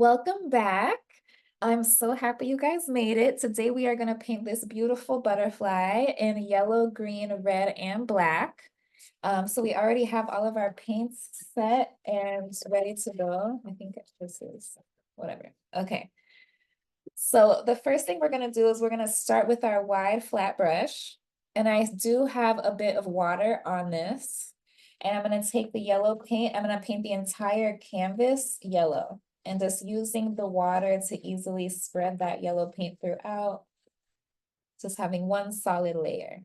Welcome back. I'm so happy you guys made it. Today we are going to paint this beautiful butterfly in yellow, green, red, and black. So we already have all of our paints set and ready to go. I think this is whatever. Okay. So the first thing we're going to do is we're going to start with our wide flat brush. And I do have a bit of water on this. And I'm going to take the yellow paint. I'm going to paint the entire canvas yellow. And just using the water to easily spread that yellow paint throughout. Just having one solid layer.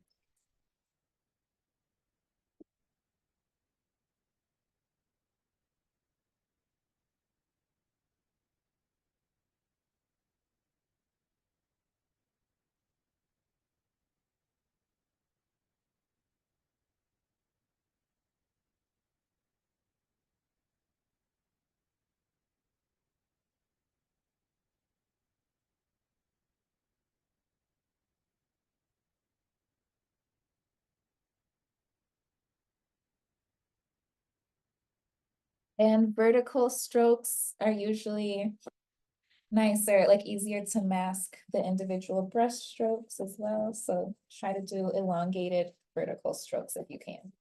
And vertical strokes are usually nicer, like easier to mask the individual brush strokes as well. So try to do elongated vertical strokes if you can.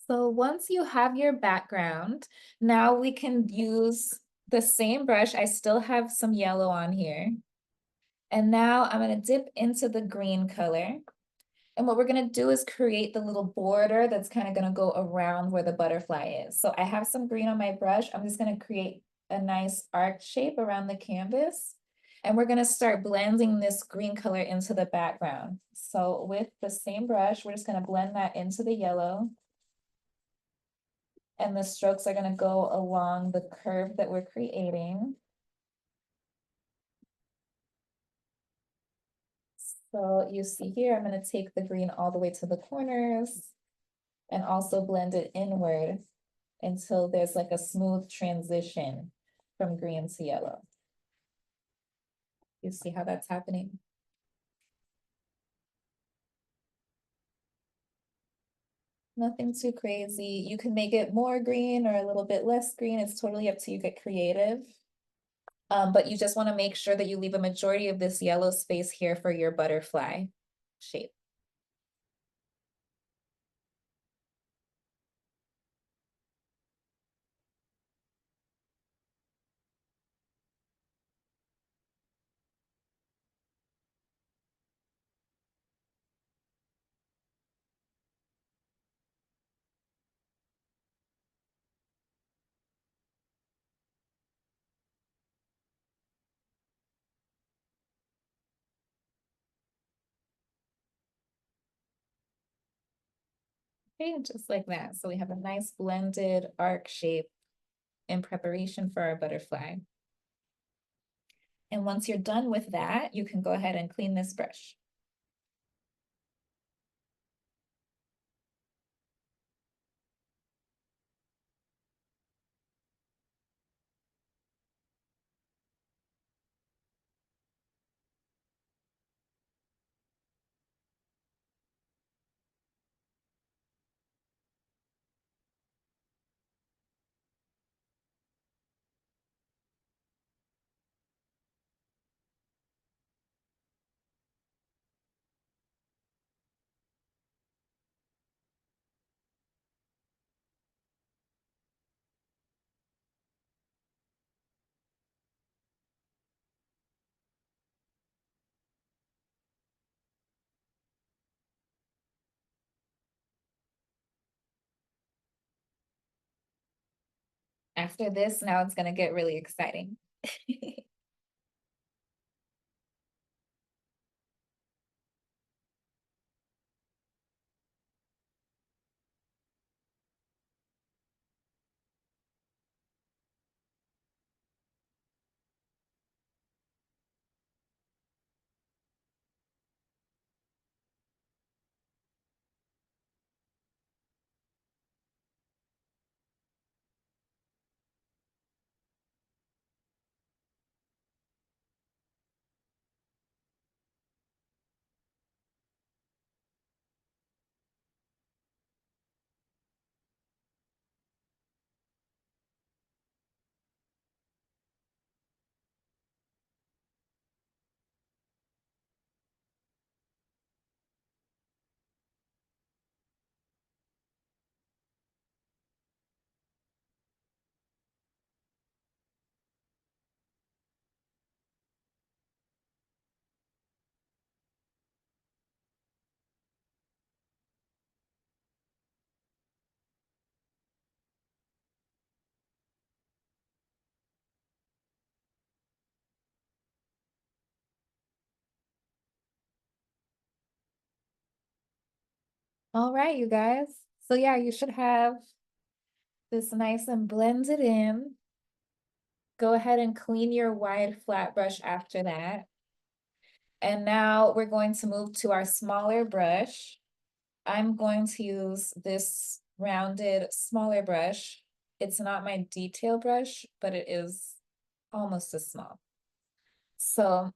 So once you have your background, now we can use the same brush. I still have some yellow on here. And now I'm gonna dip into the green color. And what we're gonna do is create the little border that's kind of gonna go around where the butterfly is. So I have some green on my brush. I'm just gonna create a nice arc shape around the canvas. And we're gonna start blending this green color into the background. So with the same brush, we're just gonna blend that into the yellow. And the strokes are gonna go along the curve that we're creating. So you see here, I'm gonna take the green all the way to the corners and also blend it inward until there's like a smooth transition from green to yellow. You see how that's happening? Nothing too crazy. You can make it more green or a little bit less green. It's totally up to you, get creative. But you just want to make sure that you leave a majority of this yellow space here for your butterfly shape. Okay, just like that. So we have a nice blended arc shape in preparation for our butterfly. And once you're done with that, you can go ahead and clean this brush. After this, now it's gonna get really exciting. All right, you guys. So yeah, you should have this nice and blended in. Go ahead and clean your wide flat brush after that. And now we're going to move to our smaller brush. I'm going to use this rounded smaller brush. It's not my detail brush, but it is almost as small. So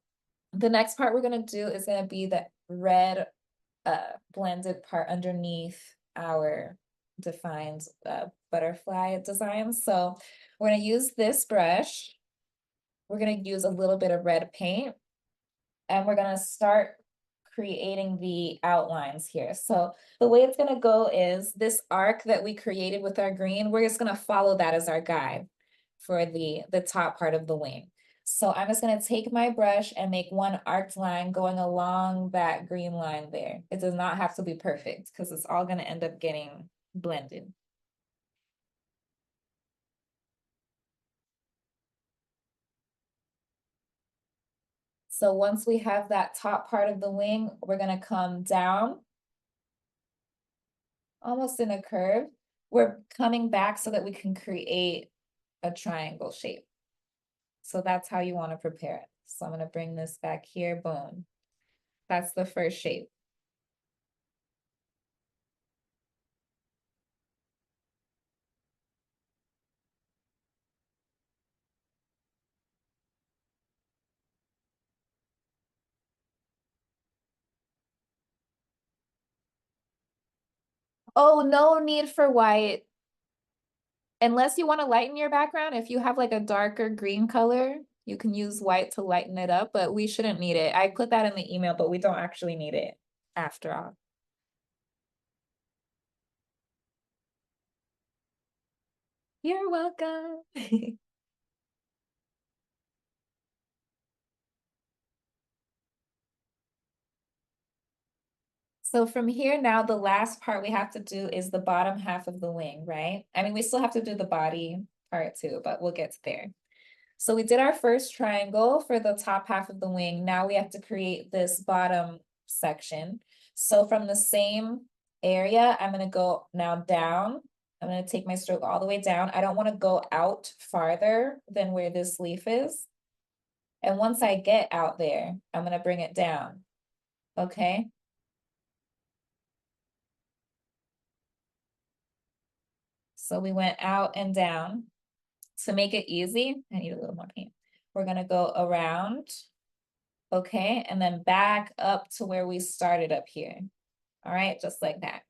the next part we're gonna do is gonna be the red blended part underneath our defined butterfly design. So we're gonna use this brush. We're gonna use a little bit of red paint and we're gonna start creating the outlines here. So the way it's gonna go is this arc that we created with our green, we're just gonna follow that as our guide for the top part of the wing. So I'm just gonna take my brush and make one arced line going along that green line there. It does not have to be perfect because it's all gonna end up getting blended. So once we have that top part of the wing, we're gonna come down almost in a curve. We're coming back so that we can create a triangle shape. So that's how you want to prepare it. So I'm going to bring this back here, boom. That's the first shape. Oh, no need for white. Unless you want to lighten your background, if you have like a darker green color, you can use white to lighten it up, but we shouldn't need it. I put that in the email, but we don't actually need it after all. You're welcome. So from here now, the last part we have to do is the bottom half of the wing, right? I mean, we still have to do the body part too, but we'll get there. So we did our first triangle for the top half of the wing. Now we have to create this bottom section. So from the same area, I'm gonna go now down. I'm gonna take my stroke all the way down. I don't wanna go out farther than where this leaf is. And once I get out there, I'm gonna bring it down, okay? So we went out and down. To make it easy, I need a little more paint. We're gonna go around, okay, and then back up to where we started up here. All right, just like that.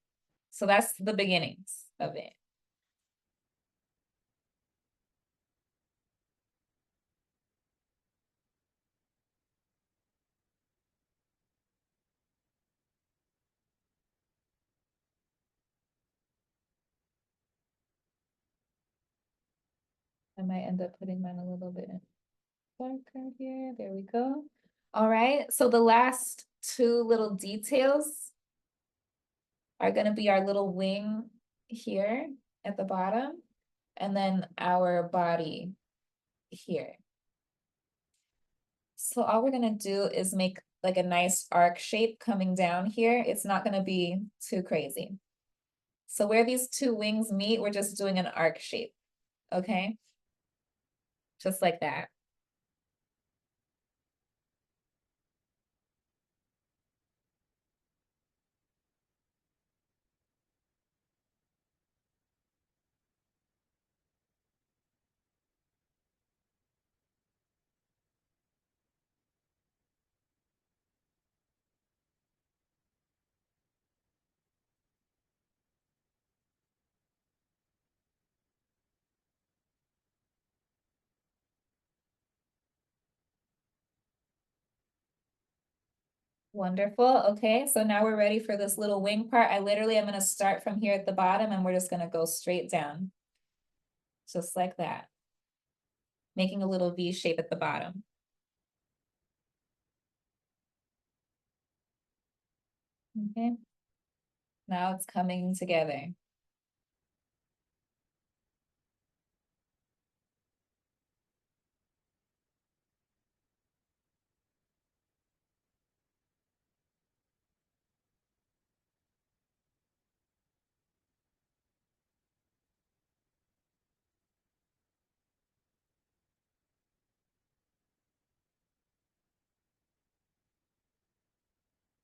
So that's the beginnings of it. I might end up putting mine a little bit darker here. There we go. All right, so the last two little details are gonna be our little wing here at the bottom, and then our body here. So all we're gonna do is make like a nice arc shape coming down here. It's not gonna be too crazy. So where these two wings meet, we're just doing an arc shape, okay? Just like that. Wonderful. Okay, so now we're ready for this little wing part. I literally am gonna start from here at the bottom and we're just gonna go straight down. Just like that. Making a little V shape at the bottom. Okay. Now it's coming together.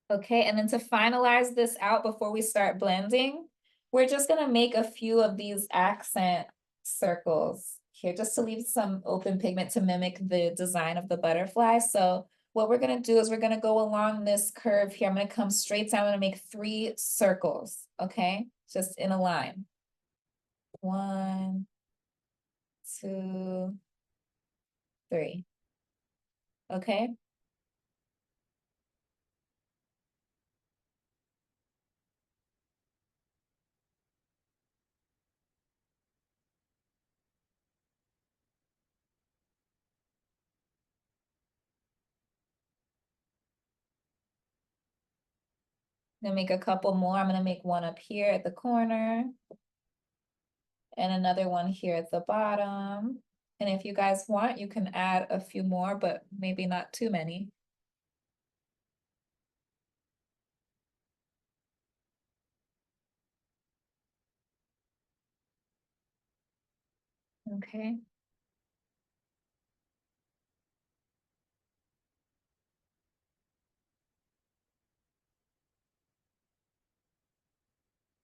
Okay, and then to finalize this out before we start blending, we're just gonna make a few of these accent circles here, just to leave some open pigment to mimic the design of the butterfly. So what we're gonna do is we're gonna go along this curve here. I'm gonna come straight down and make 3 circles, okay? Just in a line. 1, 2, 3. Okay? Gonna make a couple more. I'm gonna make one up here at the corner and another one here at the bottom. And if you guys want, you can add a few more, but maybe not too many. Okay.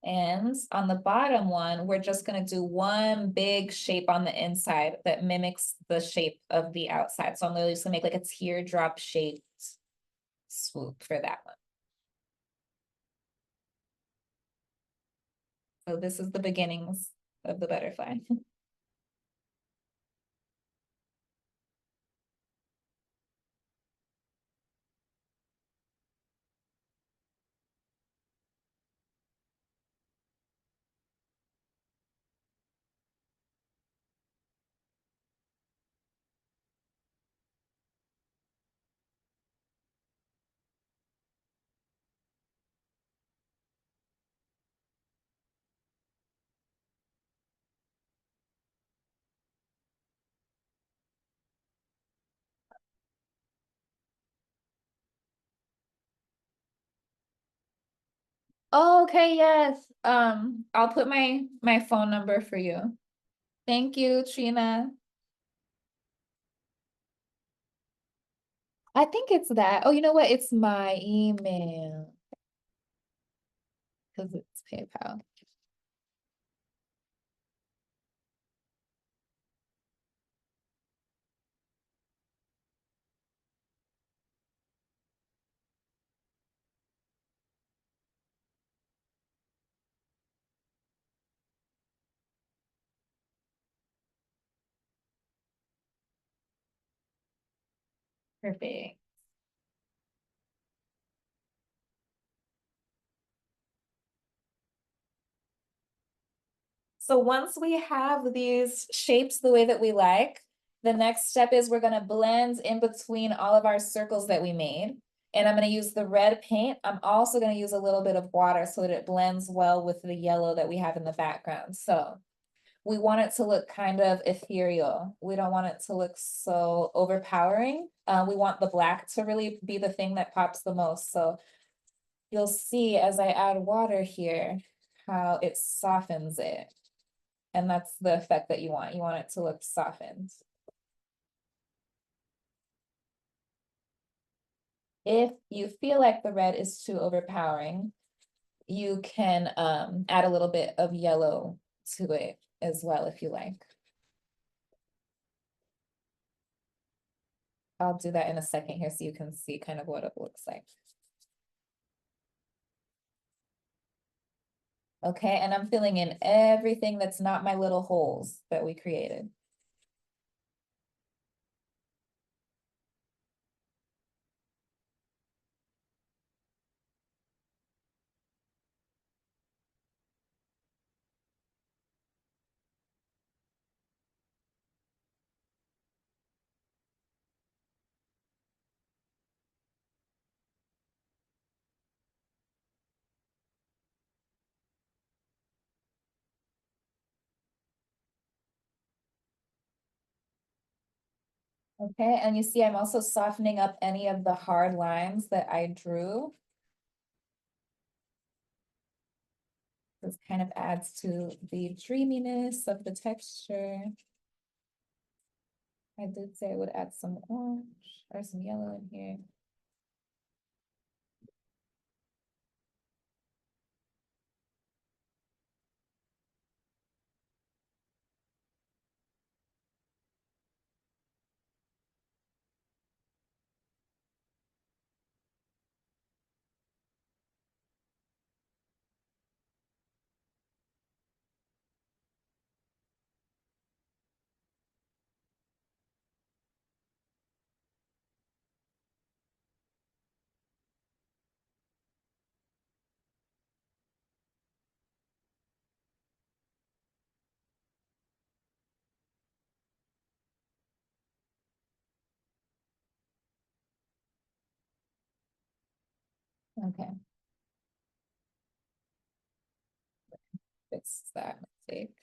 And on the bottom one, we're just gonna do one big shape on the inside that mimics the shape of the outside. So I'm literally just gonna make like a teardrop shaped swoop for that one. So this is the beginnings of the butterfly. Oh, okay, yes. I'll put my phone number for you. Thank you, Trina. I think it's that. Oh, you know what? It's my email because it's PayPal. Perfect. So once we have these shapes the way that we like, the next step is we're gonna blend in between all of our circles that we made. And I'm gonna use the red paint. I'm also gonna use a little bit of water so that it blends well with the yellow that we have in the background. So we want it to look kind of ethereal. We don't want it to look so overpowering. We want the black to really be the thing that pops the most. So you'll see as I add water here, how it softens it. And that's the effect that you want. You want it to look softened. If you feel like the red is too overpowering, you can add a little bit of yellow to it as well if you like. I'll do that in a second here so you can see kind of what it looks like. Okay, and I'm filling in everything that's not my little holes that we created. Okay, and you see I'm also softening up any of the hard lines that I drew. This kind of adds to the dreaminess of the texture. I did say I would add some orange or some yellow in here. Okay. What's that mistake?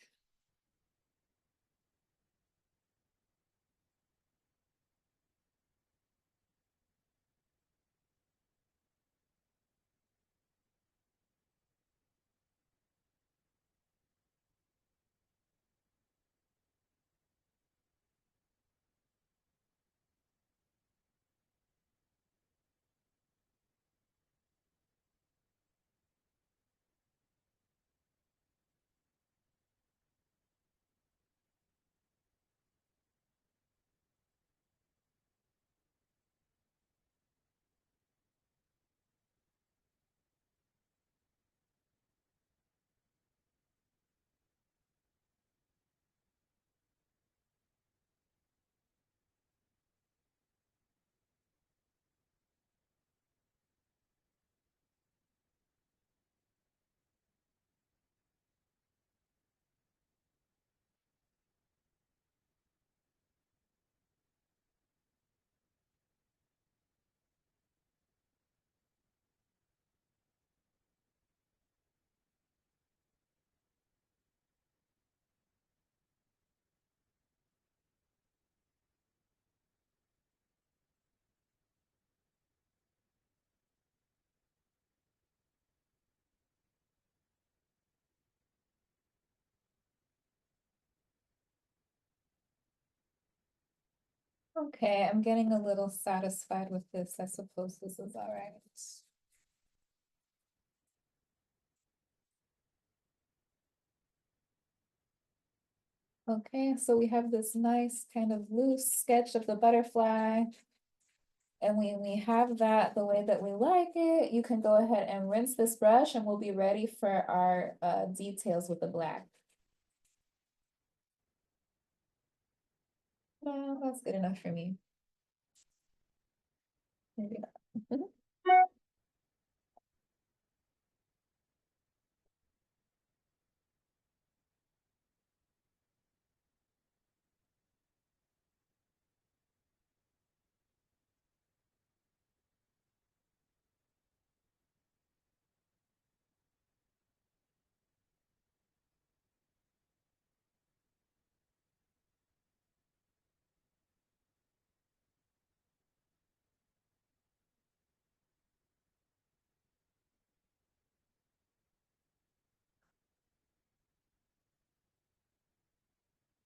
Okay, I'm getting a little satisfied with this. I suppose this is all right. Okay, so we have this nice kind of loose sketch of the butterfly. And when we have that the way that we like it, you can go ahead and rinse this brush and we'll be ready for our details with the black. Well, that's good enough for me. Maybe not.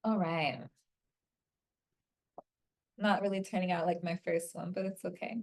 All right. Not really turning out like my first one, but it's okay.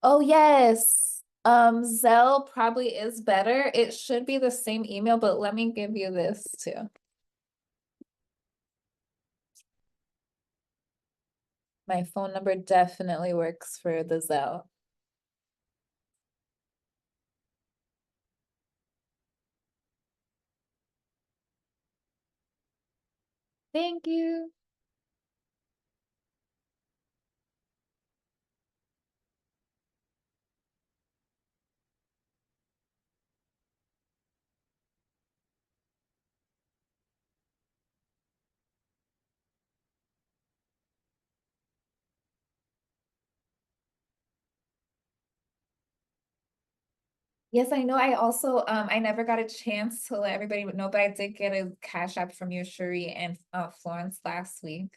Oh, yes. Zelle probably is better. It should be the same email, but let me give you this too. My phone number definitely works for the Zelle. Thank you. Yes, I know. I also I never got a chance to let everybody know, but I did get a cash app from your Cherie and Florence last week.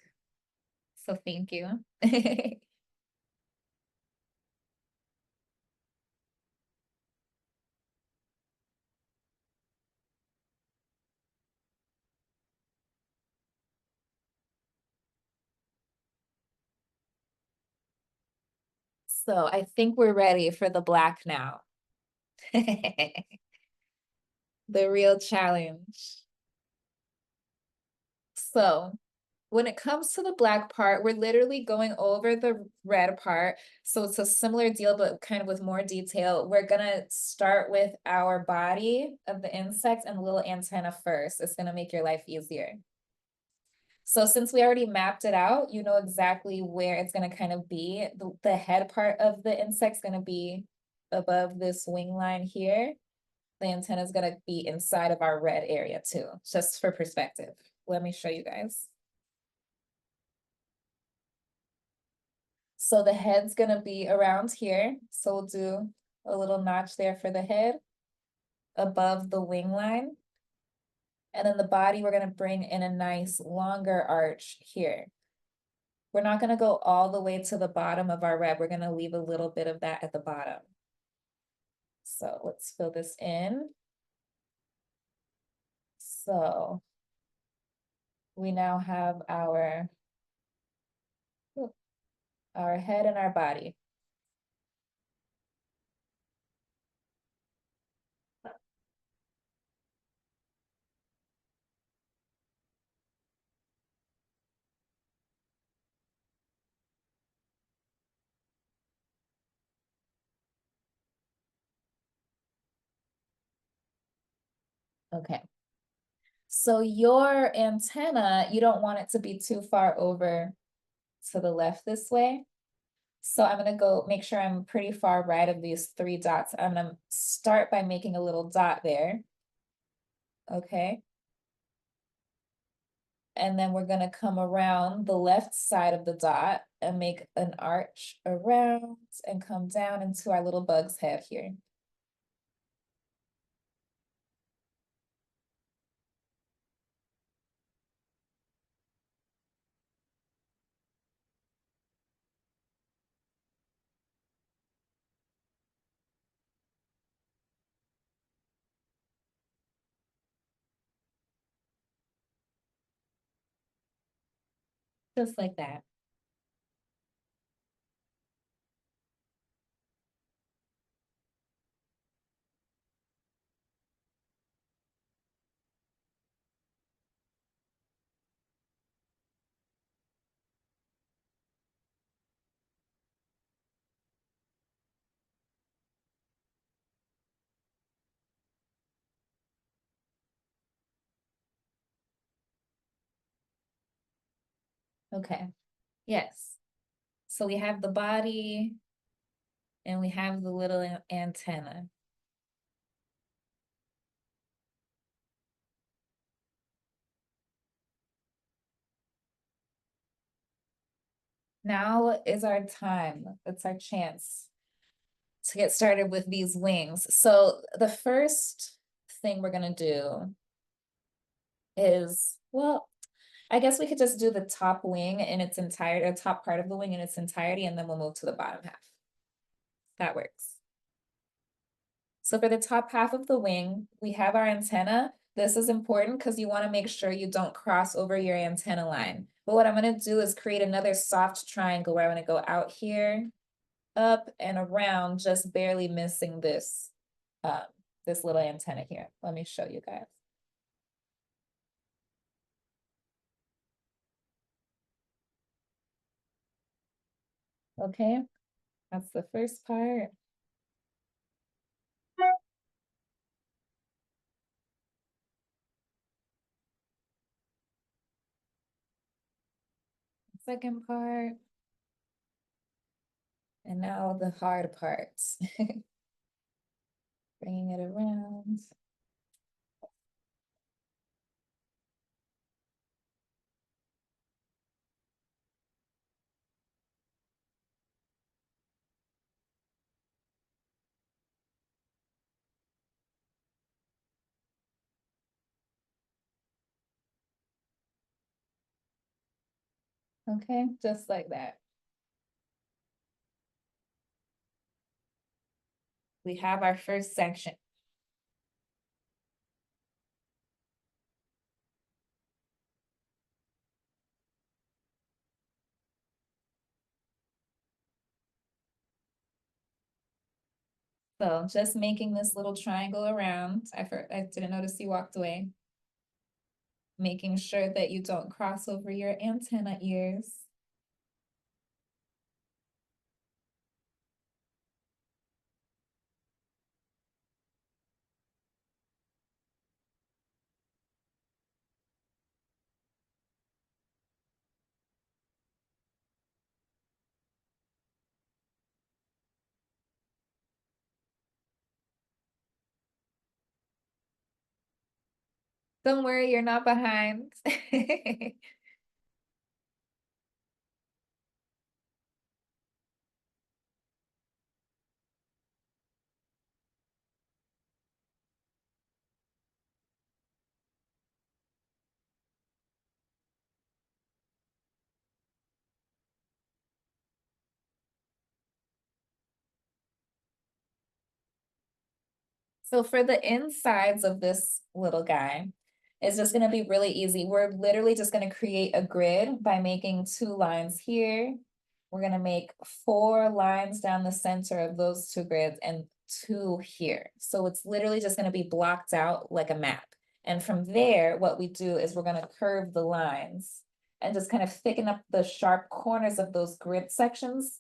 So thank you. So I think we're ready for the black now. The real challenge. So when it comes to the black part, we're literally going over the red part. So it's a similar deal, but kind of with more detail. We're gonna start with our body of the insect and the little antenna first. It's gonna make your life easier. So since we already mapped it out, you know exactly where it's gonna kind of be. The head part of the insect's gonna be above this wing line here. The antenna is gonna be inside of our red area too, just for perspective. Let me show you guys. So the head's gonna be around here. So we'll do a little notch there for the head above the wing line. And then the body, we're gonna bring in a nice longer arch here. We're not gonna go all the way to the bottom of our red. We're gonna leave a little bit of that at the bottom. So let's fill this in. So we now have our head and our body. Okay. So your antenna, you don't want it to be too far over to the left this way. So I'm gonna go make sure I'm pretty far right of these three dots. I'm gonna start by making a little dot there. Okay. And then we're gonna come around the left side of the dot and make an arch around and come down into our little bug's head here. Just like that. Okay. Yes. So we have the body and we have the little antenna. Now is our time. It's our chance to get started with these wings. So the first thing we're gonna do is, well, I guess we could just do the top wing in its entirety, or top part of the wing in its entirety, and then we'll move to the bottom half. That works. So for the top half of the wing, we have our antenna. This is important because you want to make sure you don't cross over your antenna line. But what I'm going to do is create another soft triangle where I'm going to go out here up and around, just barely missing this little antenna here. Let me show you guys. Okay, that's the first part. Second part. And now the hard parts. Bringing it around. Okay, just like that. We have our first section. So just making this little triangle around. I didn't notice you walked away. Making sure that you don't cross over your antenna ears. Don't worry, you're not behind. So for the insides of this little guy, it's just gonna be really easy. We're literally just gonna create a grid by making 2 lines here. We're gonna make 4 lines down the center of those 2 grids and 2 here. So it's literally just gonna be blocked out like a map. And from there, what we do is we're gonna curve the lines and just kind of thicken up the sharp corners of those grid sections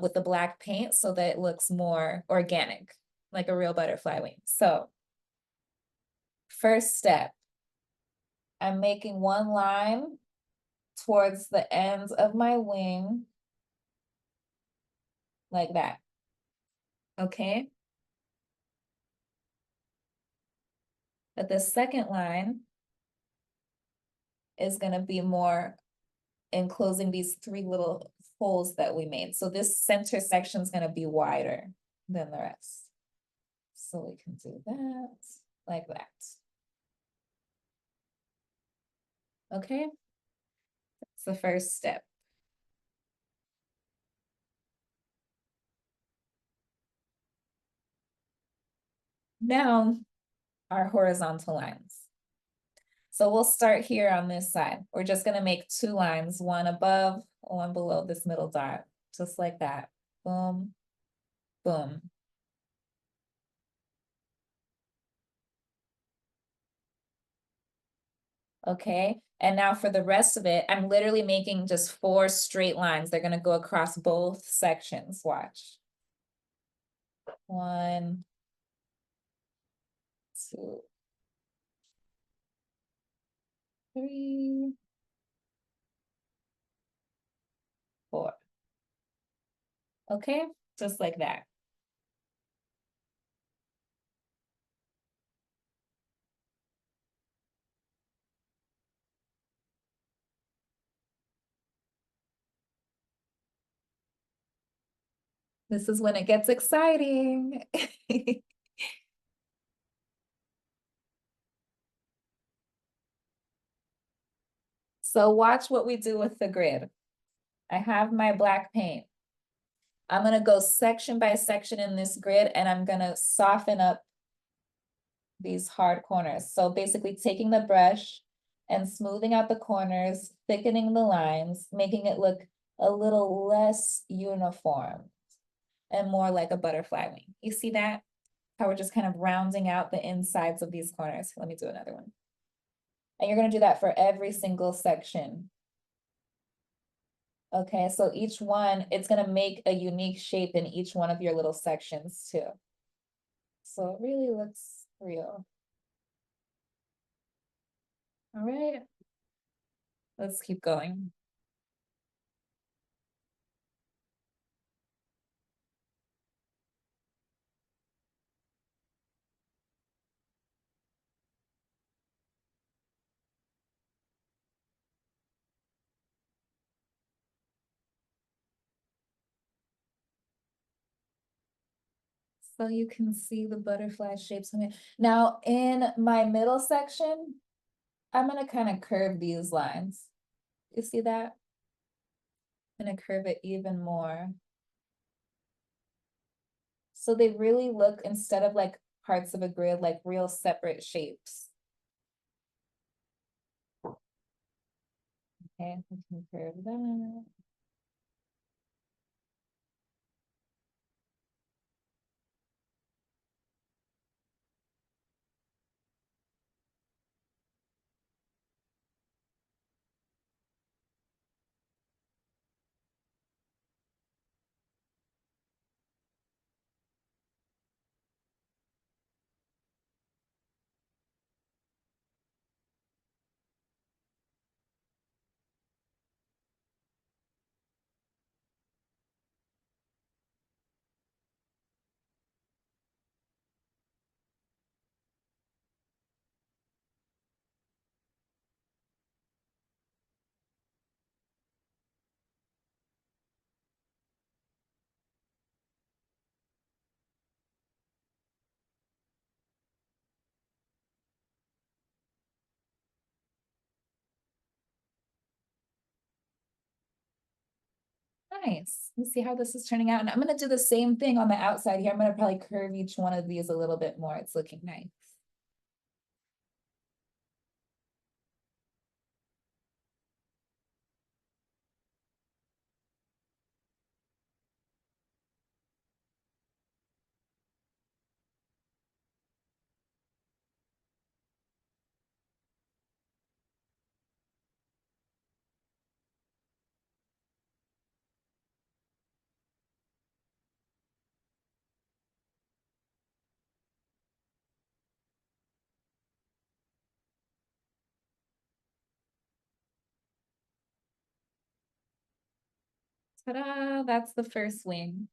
with the black paint so that it looks more organic, like a real butterfly wing. So first step, I'm making 1 line towards the ends of my wing, like that. Okay. But the second line is gonna be more enclosing these 3 little holes that we made. So this center section is gonna be wider than the rest. So we can do that, like that. Okay, that's the first step. Now, our horizontal lines. So we'll start here on this side. We're just gonna make 2 lines, one above, one below this middle dot, just like that. Boom, boom. Okay, and now for the rest of it, I'm literally making just 4 straight lines. They're gonna go across both sections, watch. 1, 2, 3, 4. Okay, just like that. This is when it gets exciting. So watch what we do with the grid. I have my black paint. I'm gonna go section by section in this grid and I'm gonna soften up these hard corners. So basically taking the brush and smoothing out the corners, thickening the lines, making it look a little less uniform. and more like a butterfly wing. You see that? How we're just kind of rounding out the insides of these corners. Let me do another one. And you're gonna do that for every single section. Okay, so each one, it's gonna make a unique shape in each one of your little sections too. So it really looks real. All right, let's keep going. So you can see the butterfly shapes. Now in my middle section, I'm gonna kind of curve these lines. You see that? I'm gonna curve it even more. So they really look, instead of like parts of a grid, like real separate shapes. Okay, we can curve that. Nice. You see how this is turning out? And I'm gonna do the same thing on the outside here. I'm gonna probably curve each one of these a little bit more. It's looking nice. Ta-da, that's the first wing.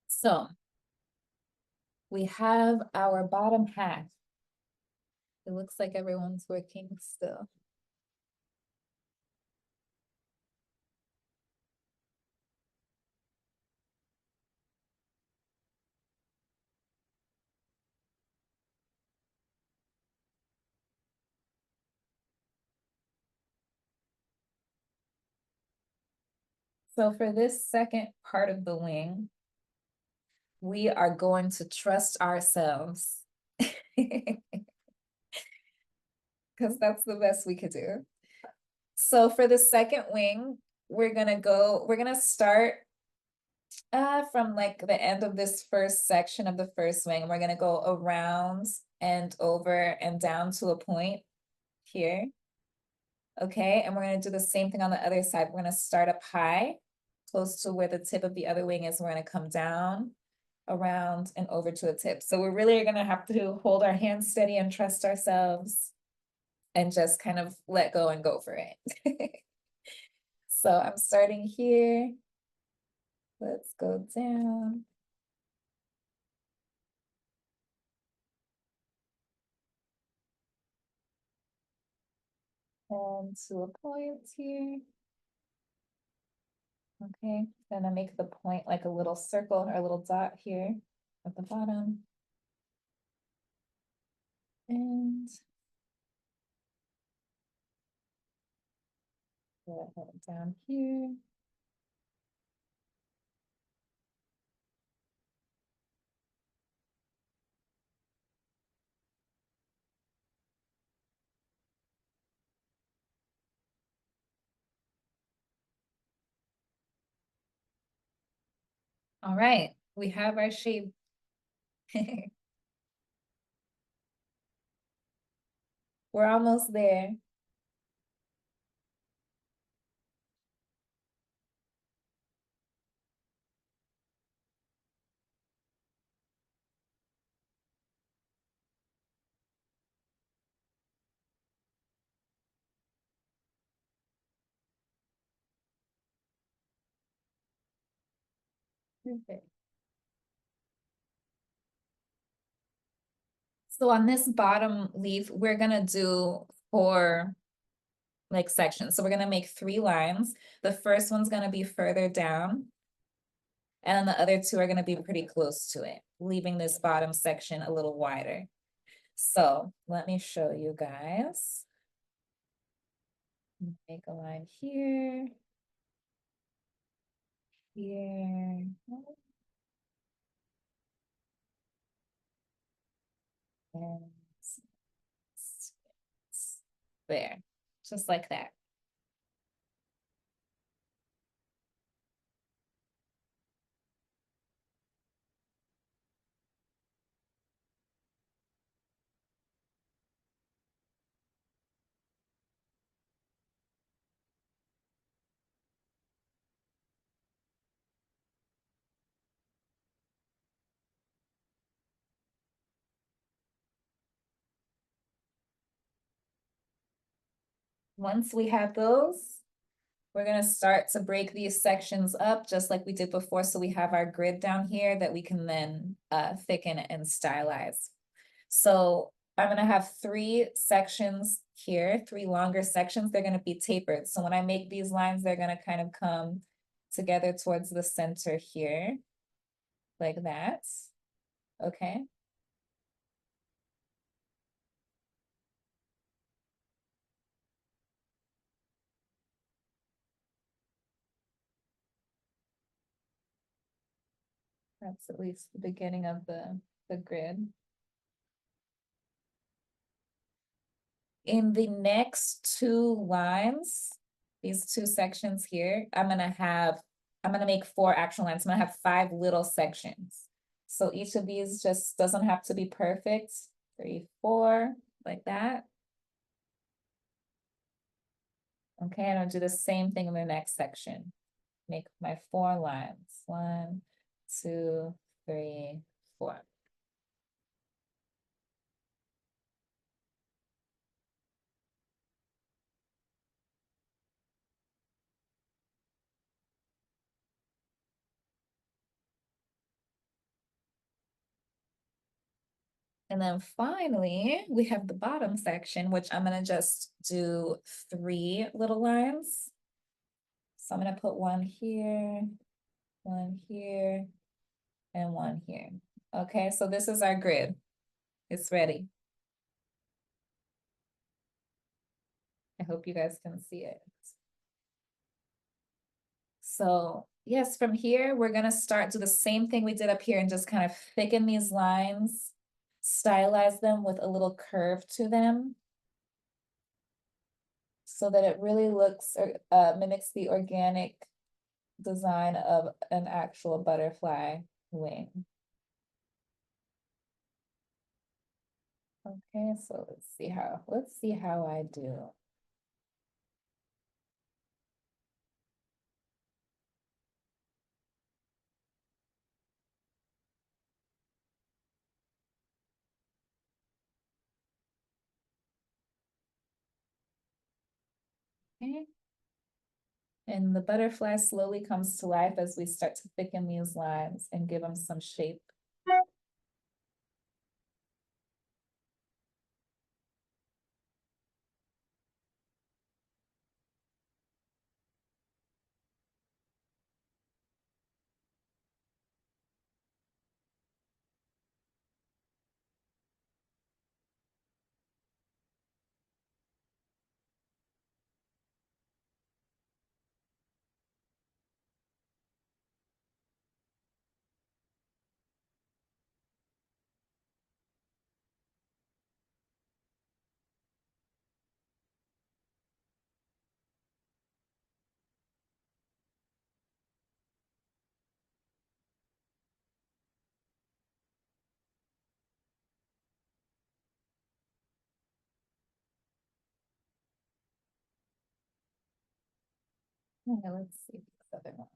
So we have our bottom half. It looks like everyone's working still. So for this second part of the wing, we are going to trust ourselves. Because that's the best we could do. So for the second wing, we're gonna start from like the end of this first section of the first wing. We're gonna go around and over and down to a point here. Okay, and we're gonna do the same thing on the other side. We're gonna start up high, close to where the tip of the other wing is. We're gonna come down around and over to the tip. So we're really gonna have to hold our hands steady and trust ourselves and just kind of let go and go for it. So I'm starting here. Let's go down. And to a point here. Okay, then I make the point like a little circle or a little dot here at the bottom. And go ahead down here. All right, we have our shape. We're almost there. Perfect. So on this bottom leaf, we're gonna do 4 like sections. So we're gonna make 3 lines. The first one's gonna be further down. And then the other 2 are gonna be pretty close to it, leaving this bottom section a little wider. So let me show you guys. Make a line here. Here. And there, just like that. Once we have those, we're gonna start to break these sections up just like we did before. So we have our grid down here that we can then thicken and stylize. So I'm gonna have 3 sections here, 3 longer sections. They're gonna be tapered. So when I make these lines, they're gonna kind of come together towards the center here, like that. Okay. That's at least the beginning of the grid. In the next 2 lines, these 2 sections here, I'm gonna make 4 actual lines. I'm gonna have 5 little sections. So each of these just doesn't have to be perfect. 3, 4, like that. Okay, and I'll do the same thing in the next section. Make my 4 lines. 1, 2, 3, 4. And then finally, we have the bottom section, which I'm gonna just do 3 little lines. So I'm gonna put 1 here, 1 here, and 1 here. Okay, so this is our grid. It's ready. I hope you guys can see it. So yes, from here, we're gonna start do the same thing we did up here and just kind of thicken these lines, stylize them with a little curve to them, so that it really looks or mimics the organic design of an actual butterfly wing. Okay, so let's see how I do. Okay. And the butterfly slowly comes to life as we start to thicken these lines and give them some shape. Okay, let's see these other ones.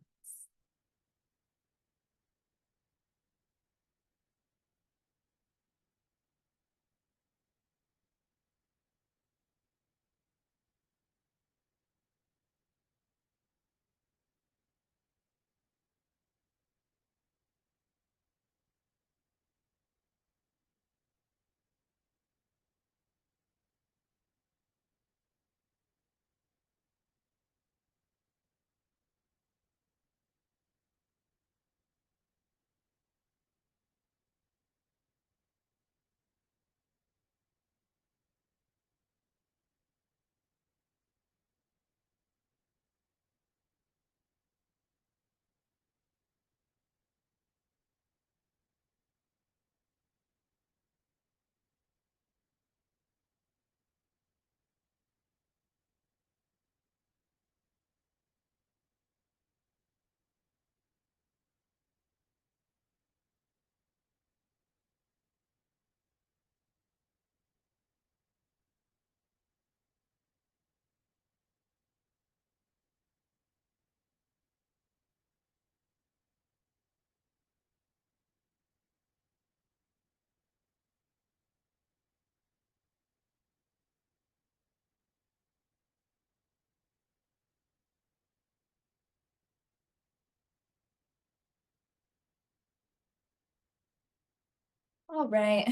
All right,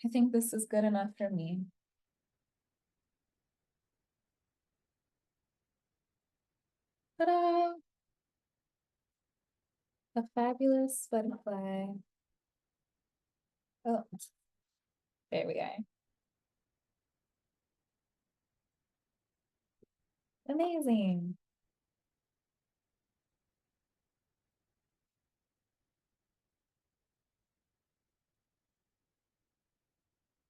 I think this is good enough for me. Ta-da! A fabulous butterfly. Oh, there we go. Amazing.